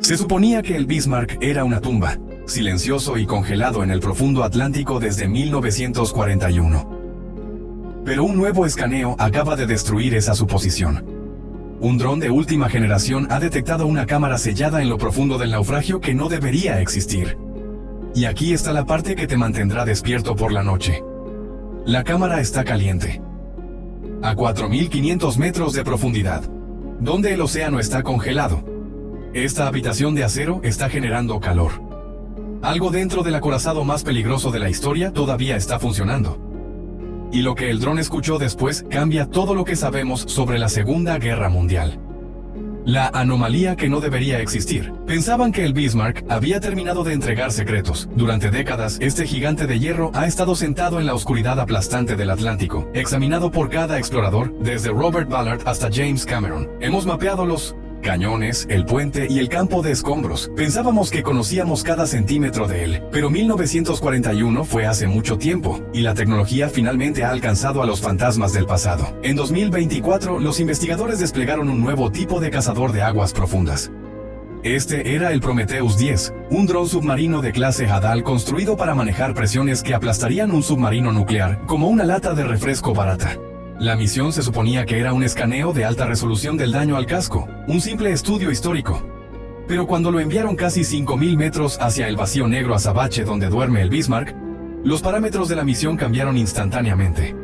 Se suponía que el Bismarck era una tumba, silencioso y congelado en el profundo Atlántico desde 1941. Pero un nuevo escaneo acaba de destruir esa suposición. Un dron de última generación ha detectado una cámara sellada en lo profundo del naufragio que no debería existir. Y aquí está la parte que te mantendrá despierto por la noche. La cámara está caliente. A 4.500 metros de profundidad, donde el océano está congelado. Esta habitación de acero está generando calor. Algo dentro del acorazado más peligroso de la historia todavía está funcionando. Y lo que el dron escuchó después cambia todo lo que sabemos sobre la Segunda Guerra Mundial. La anomalía que no debería existir. Pensaban que el Bismarck había terminado de entregar secretos. Durante décadas, este gigante de hierro ha estado sentado en la oscuridad aplastante del Atlántico, examinado por cada explorador, desde Robert Ballard hasta James Cameron. Hemos mapeado los cañones, el puente y el campo de escombros. Pensábamos que conocíamos cada centímetro de él, pero 1941 fue hace mucho tiempo, y la tecnología finalmente ha alcanzado a los fantasmas del pasado. En 2024, los investigadores desplegaron un nuevo tipo de cazador de aguas profundas. Este era el Prometheus 10, un dron submarino de clase Hadal construido para manejar presiones que aplastarían un submarino nuclear, como una lata de refresco barata. La misión se suponía que era un escaneo de alta resolución del daño al casco, un simple estudio histórico. Pero cuando lo enviaron casi 5.000 metros hacia el vacío negro azabache donde duerme el Bismarck, los parámetros de la misión cambiaron instantáneamente.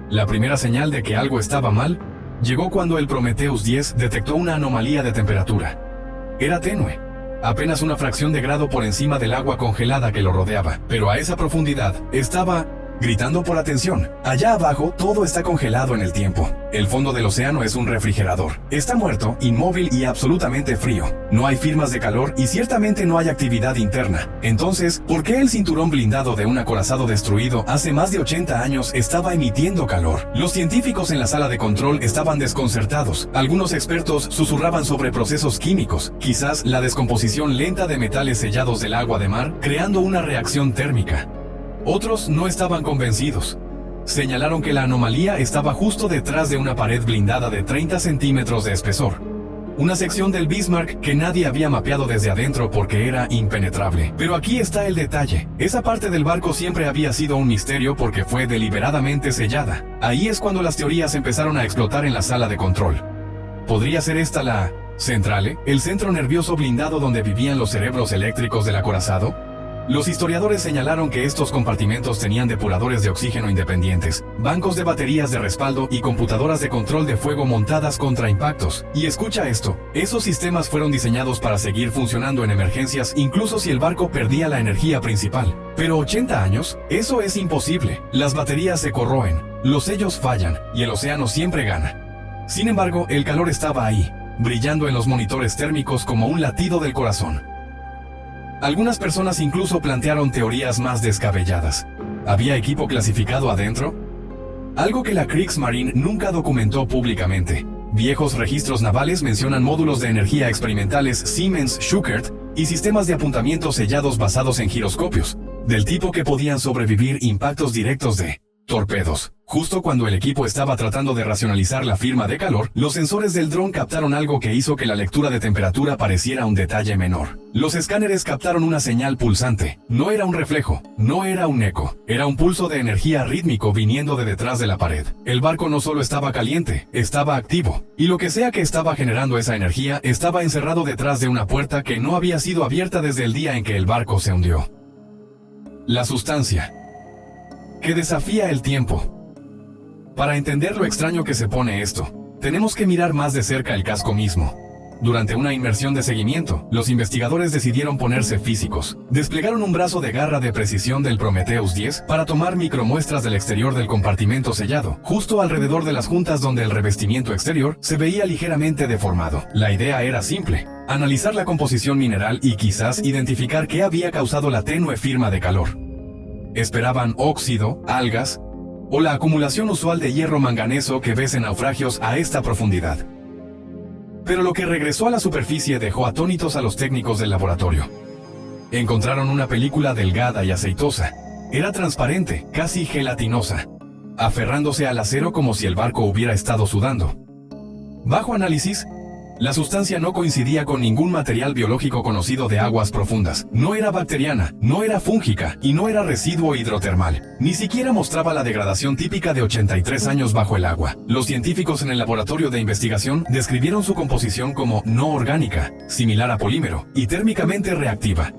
La primera señal de que algo estaba mal llegó cuando el Prometheus 10 detectó una anomalía de temperatura. Era tenue, apenas una fracción de grado por encima del agua congelada que lo rodeaba, pero a esa profundidad estaba gritando por atención. Allá abajo todo está congelado en el tiempo. El fondo del océano es un refrigerador. Está muerto, inmóvil y absolutamente frío. No hay firmas de calor y ciertamente no hay actividad interna. Entonces, ¿por qué el cinturón blindado de un acorazado destruido hace más de 80 años estaba emitiendo calor? Los científicos en la sala de control estaban desconcertados. Algunos expertos susurraban sobre procesos químicos, quizás la descomposición lenta de metales sellados del agua de mar, creando una reacción térmica. Otros no estaban convencidos. Señalaron que la anomalía estaba justo detrás de una pared blindada de 30 centímetros de espesor. Una sección del Bismarck que nadie había mapeado desde adentro porque era impenetrable. Pero aquí está el detalle. Esa parte del barco siempre había sido un misterio porque fue deliberadamente sellada. Ahí es cuando las teorías empezaron a explotar en la sala de control. ¿Podría ser esta la centrale, el centro nervioso blindado donde vivían los cerebros eléctricos del acorazado? Los historiadores señalaron que estos compartimentos tenían depuradores de oxígeno independientes, bancos de baterías de respaldo y computadoras de control de fuego montadas contra impactos. Y escucha esto, esos sistemas fueron diseñados para seguir funcionando en emergencias incluso si el barco perdía la energía principal. Pero 80 años, eso es imposible. Las baterías se corroen, los sellos fallan y el océano siempre gana. Sin embargo, el calor estaba ahí, brillando en los monitores térmicos como un latido del corazón. Algunas personas incluso plantearon teorías más descabelladas. ¿Había equipo clasificado adentro? Algo que la Kriegsmarine nunca documentó públicamente. Viejos registros navales mencionan módulos de energía experimentales Siemens-Schuckert y sistemas de apuntamiento sellados basados en giroscopios, del tipo que podían sobrevivir impactos directos de torpedos. Justo cuando el equipo estaba tratando de racionalizar la firma de calor, los sensores del dron captaron algo que hizo que la lectura de temperatura pareciera un detalle menor. Los escáneres captaron una señal pulsante. No era un reflejo, no era un eco, era un pulso de energía rítmico viniendo de detrás de la pared. El barco no solo estaba caliente, estaba activo. Y lo que sea que estaba generando esa energía estaba encerrado detrás de una puerta que no había sido abierta desde el día en que el barco se hundió. La sustancia que desafía el tiempo. Para entender lo extraño que se pone esto, tenemos que mirar más de cerca el casco mismo. Durante una inmersión de seguimiento, los investigadores decidieron ponerse físicos. Desplegaron un brazo de garra de precisión del Prometheus 10 para tomar micromuestras del exterior del compartimento sellado, justo alrededor de las juntas donde el revestimiento exterior se veía ligeramente deformado. La idea era simple: analizar la composición mineral y quizás identificar qué había causado la tenue firma de calor. Esperaban óxido, algas o la acumulación usual de hierro manganeso que ves en naufragios a esta profundidad. Pero lo que regresó a la superficie dejó atónitos a los técnicos del laboratorio. Encontraron una película delgada y aceitosa. Era transparente, casi gelatinosa, aferrándose al acero como si el barco hubiera estado sudando. Bajo análisis, La sustancia no coincidía con ningún material biológico conocido de aguas profundas. No era bacteriana, no era fúngica y no era residuo hidrotermal. Ni siquiera mostraba la degradación típica de 83 años bajo el agua. Los científicos en el laboratorio de investigación describieron su composición como no orgánica, similar a polímero y térmicamente reactiva.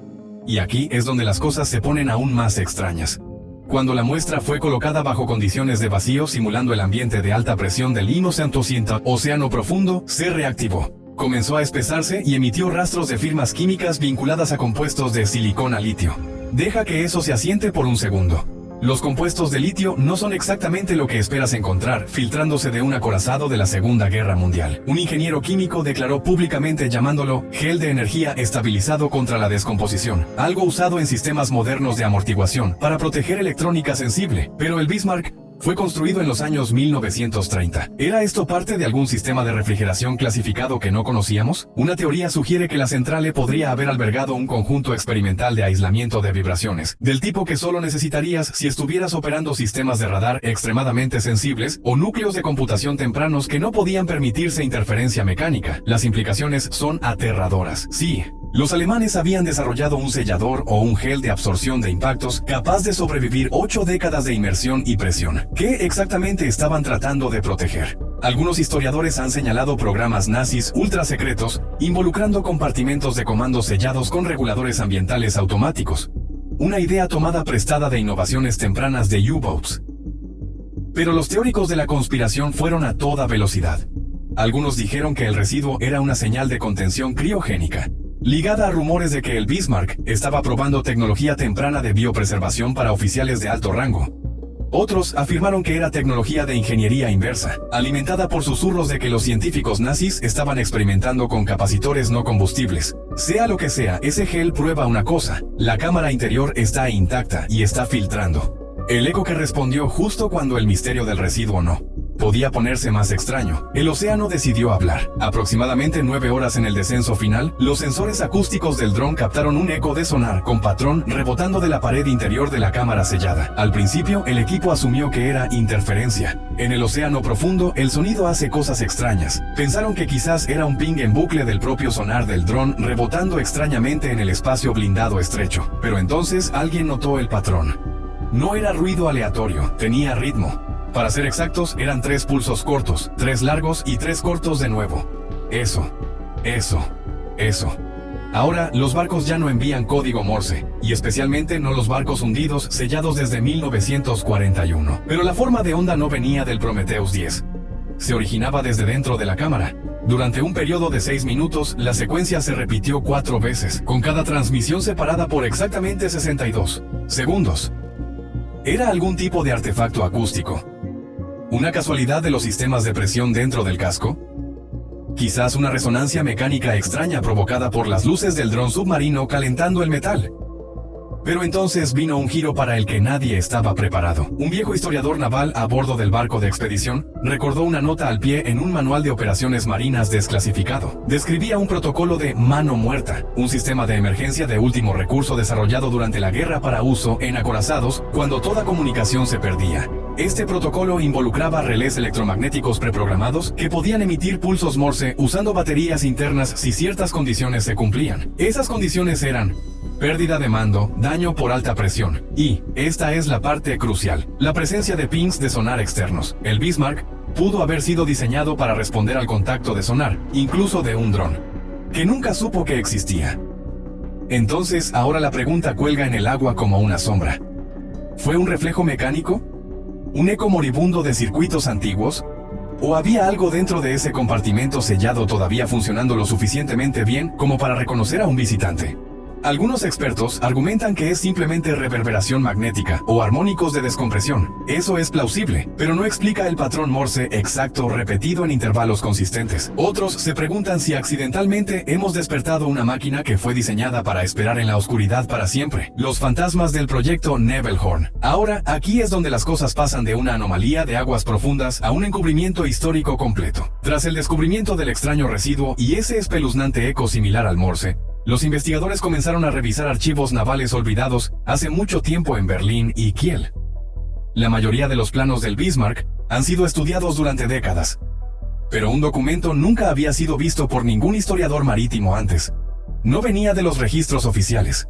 Y aquí es donde las cosas se ponen aún más extrañas. Cuando la muestra fue colocada bajo condiciones de vacío simulando el ambiente de alta presión del inocente océano profundo, se reactivó. Comenzó a espesarse y emitió rastros de firmas químicas vinculadas a compuestos de silicona litio. Deja que eso se asiente por un segundo. Los compuestos de litio no son exactamente lo que esperas encontrar, filtrándose de un acorazado de la Segunda Guerra Mundial. Un ingeniero químico declaró públicamente llamándolo gel de energía estabilizado contra la descomposición, algo usado en sistemas modernos de amortiguación para proteger electrónica sensible. Pero el Bismarck fue construido en los años 1930. ¿Era esto parte de algún sistema de refrigeración clasificado que no conocíamos? Una teoría sugiere que la central podría haber albergado un conjunto experimental de aislamiento de vibraciones, del tipo que solo necesitarías si estuvieras operando sistemas de radar extremadamente sensibles o núcleos de computación tempranos que no podían permitirse interferencia mecánica. Las implicaciones son aterradoras. Sí, los alemanes habían desarrollado un sellador o un gel de absorción de impactos capaz de sobrevivir 8 décadas de inmersión y presión. ¿Qué exactamente estaban tratando de proteger? Algunos historiadores han señalado programas nazis ultra secretos involucrando compartimentos de comando sellados con reguladores ambientales automáticos. Una idea tomada prestada de innovaciones tempranas de U-boats. Pero los teóricos de la conspiración fueron a toda velocidad. Algunos dijeron que el residuo era una señal de contención criogénica, ligada a rumores de que el Bismarck estaba probando tecnología temprana de biopreservación para oficiales de alto rango. Otros afirmaron que era tecnología de ingeniería inversa, alimentada por susurros de que los científicos nazis estaban experimentando con capacitores no combustibles. Sea lo que sea, ese gel prueba una cosa: la cámara interior está intacta y está filtrando. El eco que respondió justo cuando el misterio del residuo no podía ponerse más extraño. El océano decidió hablar. Aproximadamente 9 horas en el descenso final, los sensores acústicos del dron captaron un eco de sonar con patrón rebotando de la pared interior de la cámara sellada. Al principio, el equipo asumió que era interferencia. En el océano profundo, el sonido hace cosas extrañas. Pensaron que quizás era un ping en bucle del propio sonar del dron rebotando extrañamente en el espacio blindado estrecho. Pero entonces alguien notó el patrón. No era ruido aleatorio, tenía ritmo. Para ser exactos, eran 3 pulsos cortos, 3 largos y 3 cortos de nuevo. Eso. Ahora, los barcos ya no envían código Morse, y especialmente no los barcos hundidos sellados desde 1941. Pero la forma de onda no venía del Prometheus 10. Se originaba desde dentro de la cámara. Durante un periodo de 6 minutos, la secuencia se repitió 4 veces, con cada transmisión separada por exactamente 62 segundos. ¿Era algún tipo de artefacto acústico? ¿Una casualidad de los sistemas de presión dentro del casco? Quizás una resonancia mecánica extraña provocada por las luces del dron submarino calentando el metal. Pero entonces vino un giro para el que nadie estaba preparado. Un viejo historiador naval a bordo del barco de expedición recordó una nota al pie en un manual de operaciones marinas desclasificado. Describía un protocolo de mano muerta, un sistema de emergencia de último recurso desarrollado durante la guerra para uso en acorazados cuando toda comunicación se perdía. Este protocolo involucraba relés electromagnéticos preprogramados que podían emitir pulsos Morse usando baterías internas si ciertas condiciones se cumplían. Esas condiciones eran pérdida de mando, daño por alta presión y, esta es la parte crucial, la presencia de pings de sonar externos. El Bismarck pudo haber sido diseñado para responder al contacto de sonar, incluso de un dron, que nunca supo que existía. Entonces, ahora la pregunta cuelga en el agua como una sombra. ¿Fue un reflejo mecánico? ¿Un eco moribundo de circuitos antiguos? ¿O había algo dentro de ese compartimento sellado todavía funcionando lo suficientemente bien como para reconocer a un visitante? Algunos expertos argumentan que es simplemente reverberación magnética o armónicos de descompresión. Eso es plausible, pero no explica el patrón Morse exacto repetido en intervalos consistentes. Otros se preguntan si accidentalmente hemos despertado una máquina que fue diseñada para esperar en la oscuridad para siempre. Los fantasmas del proyecto Nebelhorn. Ahora, aquí es donde las cosas pasan de una anomalía de aguas profundas a un encubrimiento histórico completo. Tras el descubrimiento del extraño residuo y ese espeluznante eco similar al Morse, los investigadores comenzaron a revisar archivos navales olvidados hace mucho tiempo en Berlín y Kiel. La mayoría de los planos del Bismarck han sido estudiados durante décadas. Pero un documento nunca había sido visto por ningún historiador marítimo antes. No venía de los registros oficiales.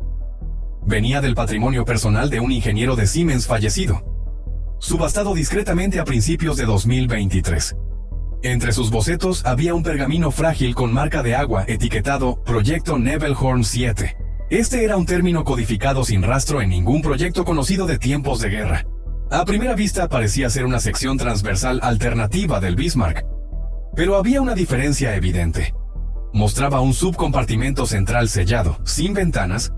Venía del patrimonio personal de un ingeniero de Siemens fallecido, subastado discretamente a principios de 2023. Entre sus bocetos había un pergamino frágil con marca de agua etiquetado Proyecto Nebelhorn 7. Este era un término codificado sin rastro en ningún proyecto conocido de tiempos de guerra. A primera vista parecía ser una sección transversal alternativa del Bismarck. Pero había una diferencia evidente. Mostraba un subcompartimento central sellado, sin ventanas,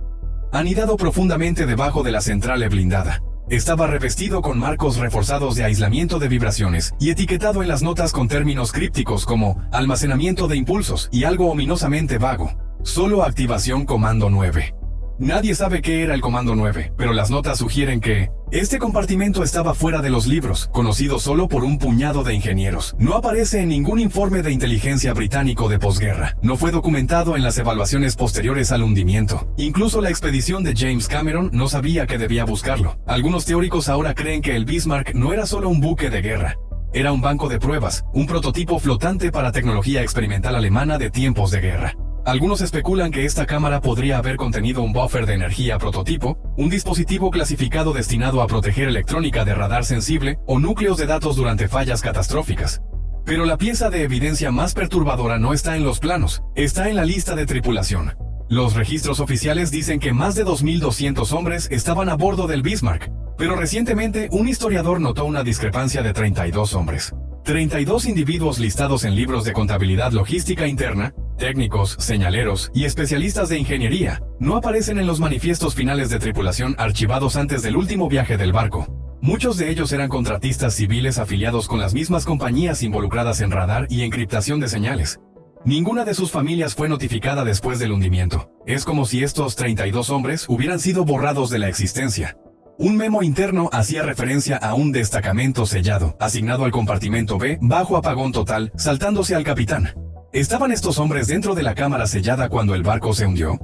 anidado profundamente debajo de la centrale blindada. Estaba revestido con marcos reforzados de aislamiento de vibraciones y etiquetado en las notas con términos crípticos como almacenamiento de impulsos y algo ominosamente vago. Solo activación comando 9. Nadie sabe qué era el comando 9, pero las notas sugieren que este compartimento estaba fuera de los libros, conocido solo por un puñado de ingenieros. No aparece en ningún informe de inteligencia británico de posguerra. No fue documentado en las evaluaciones posteriores al hundimiento. Incluso la expedición de James Cameron no sabía que debía buscarlo. Algunos teóricos ahora creen que el Bismarck no era solo un buque de guerra. Era un banco de pruebas, un prototipo flotante para tecnología experimental alemana de tiempos de guerra. Algunos especulan que esta cámara podría haber contenido un buffer de energía prototipo, un dispositivo clasificado destinado a proteger electrónica de radar sensible o núcleos de datos durante fallas catastróficas. Pero la pieza de evidencia más perturbadora no está en los planos, está en la lista de tripulación. Los registros oficiales dicen que más de 2.200 hombres estaban a bordo del Bismarck, pero recientemente un historiador notó una discrepancia de 32 hombres. 32 individuos listados en libros de contabilidad logística interna, técnicos, señaleros y especialistas de ingeniería, no aparecen en los manifiestos finales de tripulación archivados antes del último viaje del barco. Muchos de ellos eran contratistas civiles afiliados con las mismas compañías involucradas en radar y encriptación de señales. Ninguna de sus familias fue notificada después del hundimiento. Es como si estos 32 hombres hubieran sido borrados de la existencia. Un memo interno hacía referencia a un destacamento sellado, asignado al compartimento B, bajo apagón total, saltándose al capitán. ¿Estaban estos hombres dentro de la cámara sellada cuando el barco se hundió?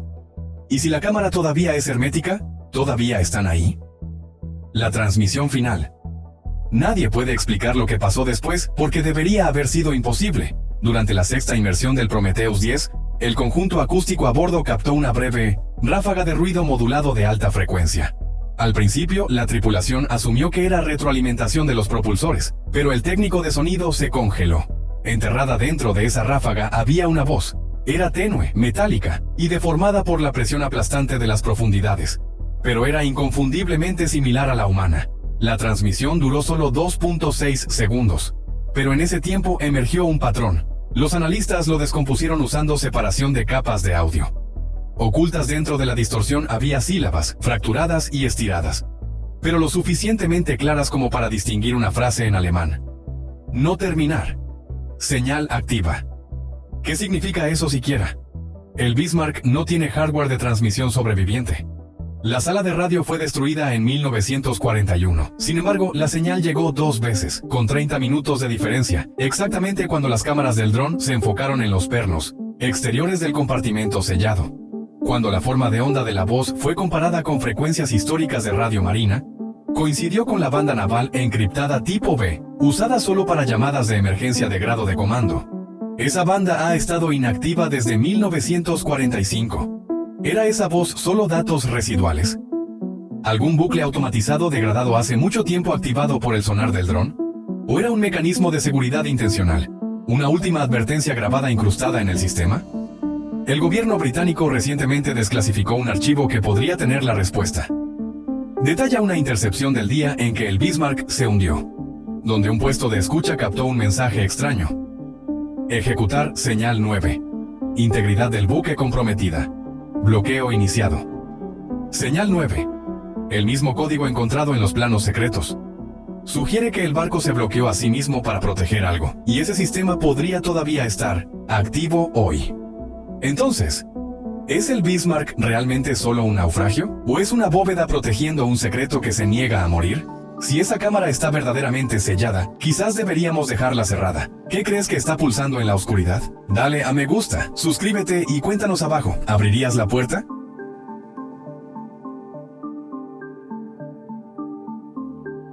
¿Y si la cámara todavía es hermética? ¿Todavía están ahí? La transmisión final. Nadie puede explicar lo que pasó después, porque debería haber sido imposible. Durante la sexta inmersión del Prometheus 10, el conjunto acústico a bordo captó una breve ráfaga de ruido modulado de alta frecuencia. Al principio, la tripulación asumió que era retroalimentación de los propulsores, pero el técnico de sonido se congeló. Enterrada dentro de esa ráfaga había una voz. Era tenue, metálica, y deformada por la presión aplastante de las profundidades. Pero era inconfundiblemente similar a la humana. La transmisión duró solo 2.6 segundos. Pero en ese tiempo emergió un patrón. Los analistas lo descompusieron usando separación de capas de audio. Ocultas dentro de la distorsión había sílabas, fracturadas y estiradas, pero lo suficientemente claras como para distinguir una frase en alemán. No terminar. Señal activa. ¿Qué significa eso siquiera? El Bismarck no tiene hardware de transmisión sobreviviente. La sala de radio fue destruida en 1941. Sin embargo, la señal llegó 2 veces, con 30 minutos de diferencia, exactamente cuando las cámaras del dron se enfocaron en los pernos exteriores del compartimento sellado. Cuando la forma de onda de la voz fue comparada con frecuencias históricas de radio marina, coincidió con la banda naval encriptada tipo B, usada solo para llamadas de emergencia de grado de comando. Esa banda ha estado inactiva desde 1945. ¿Era esa voz solo datos residuales? ¿Algún bucle automatizado degradado hace mucho tiempo activado por el sonar del dron? ¿O era un mecanismo de seguridad intencional? ¿Una última advertencia grabada incrustada en el sistema? El gobierno británico recientemente desclasificó un archivo que podría tener la respuesta. Detalla una intercepción del día en que el Bismarck se hundió, donde un puesto de escucha captó un mensaje extraño. Ejecutar señal 9. Integridad del buque comprometida. Bloqueo iniciado. Señal 9. El mismo código encontrado en los planos secretos. Sugiere que el barco se bloqueó a sí mismo para proteger algo, y ese sistema podría todavía estar activo hoy. Entonces, ¿es el Bismarck realmente solo un naufragio? ¿O es una bóveda protegiendo un secreto que se niega a morir? Si esa cámara está verdaderamente sellada, quizás deberíamos dejarla cerrada. ¿Qué crees que está pulsando en la oscuridad? Dale a me gusta, suscríbete y cuéntanos abajo. ¿Abrirías la puerta?